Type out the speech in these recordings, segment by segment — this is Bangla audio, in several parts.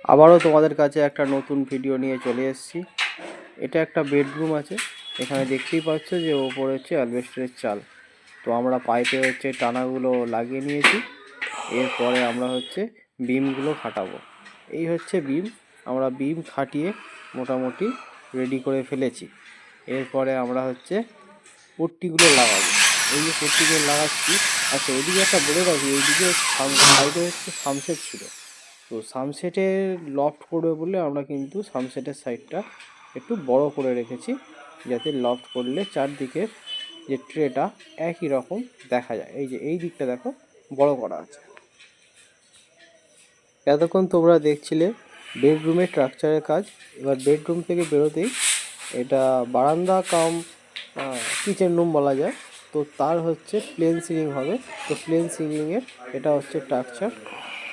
আবারও তোমাদের কাছে একটা নতুন ভিডিও নিয়ে চলে এসেছি। এটা একটা বেডরুম আছে। এখানে দেখতেই পাচ্ছ যে ওপরে হচ্ছে অ্যালবেস্টারের চাল। তো আমরা পাইপে হচ্ছে টানাগুলো লাগিয়ে নিয়েছি। এরপরে আমরা হচ্ছে বিমগুলো খাটাবো। এই হচ্ছে বিম। আমরা বিম খাটিয়ে মোটামুটি রেডি করে ফেলেছি। এরপরে আমরা হচ্ছে পট্টিগুলো লাগাবো। এই যে পট্টিগুলো লাগাচ্ছি। আচ্ছা, এদিকে একটা বলে রাখি, এইদিকে সাইডে হচ্ছে সানসেট ছিল। তো সানসেটের লফট করবে বলে আমরা কিন্তু সানসেটের সাইডটা একটু বড় করে রেখেছি, যাতে লফট করলে চারদিকের যে ট্রেটা একই রকম দেখা যায়। এই যে এই দিকটা দেখো বড় করা আছে। এতক্ষণ তোমরা দেখছিলে বেডরুমের স্ট্রাকচারের কাজ। এবার বেডরুম থেকে বেরোতেই এটা বারান্দা কাম কিচেন রুম বলা যায়। তো তার হচ্ছে প্লেন সিলিং হবে। তো প্লেন সিলিংয়ের এটা হচ্ছে স্ট্রাকচার।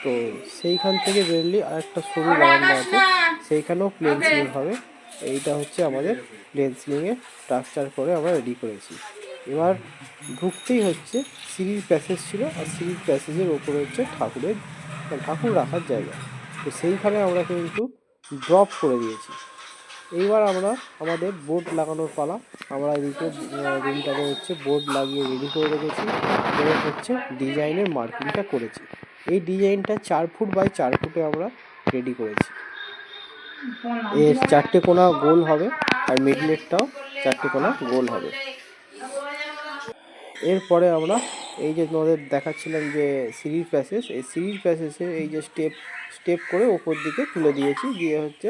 তো সেইখান থেকে বেরোলে আরেকটা সরু বারান্দা আছে, সেইখানেও প্লেন সিলিং হবে। এইটা হচ্ছে আমাদের প্লেন সিলিংয়ের স্ট্রাকচার করে আমরা রেডি করেছি। এবার ঢুকতেই হচ্ছে সিঁড়ির প্যাসেজ ছিল, আর সিঁড়ির প্যাসেজের ওপরে হচ্ছে ঠাকুর রাখার জায়গা। তো সেইখানে আমরা কিন্তু ড্রপ করে দিয়েছি। এইবার আমরা আমাদের বোর্ড লাগানোর পালা। আমরা এদিকে রুমটাকে হচ্ছে বোর্ড লাগিয়ে রেডি করে রেখেছি। এবার হচ্ছে ডিজাইনের মার্কিংটা করেছি। এই ডিজাইনটা 4 ফুট বাই 4 ফুটে আমরা রেডি করেছি। এর 4টে কোণা গোল হবে, আর মিডলেরটাও 4টে কোণা গোল হবে। এরপরে আমরা এই যে তোমাদের দেখাচ্ছিলাম যে সিঁড়ির প্যাসেজ, এই সিঁড়ির প্যাসেজে এই যে স্টেপ করে ওপর দিকে তুলে দিয়েছি। দিয়ে হচ্ছে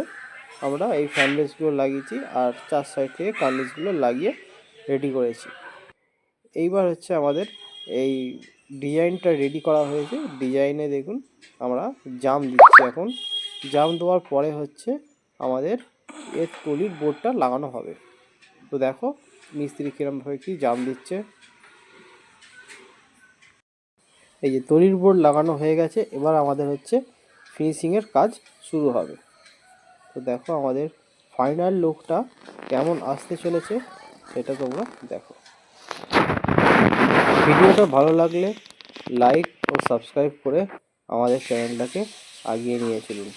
আমরা এই ফ্যানবেসগুলো লাগিয়েছি, আর 4 সাইড থেকে কার্নিশগুলো লাগিয়ে রেডি করেছি। এইবার হচ্ছে আমাদের এই ডিজাইনটা রেডি করা হয়েছে। ডিজাইনে দেখুন আমরা জাম দিচ্ছি এখন। জাম দেওয়ার পরে হচ্ছে আমাদের এর টলির বোর্ডটা লাগানো হবে। তো দেখো মিস্ত্রি কীরকমভাবে কি জাম দিচ্ছে। এই যে তলির বোর্ড লাগানো হয়ে গেছে। এবার আমাদের হচ্ছে ফিনিশিংয়ের কাজ শুরু হবে। তো দেখো আমাদের ফাইনাল লুকটা কেমন আসতে চলেছে সেটা তোমরা দেখো। ভিডিওটা ভালো লাগলে লাইক ও সাবস্ক্রাইব করে আমাদের চ্যানেলটাকে এগিয়ে নিয়ে চলুন।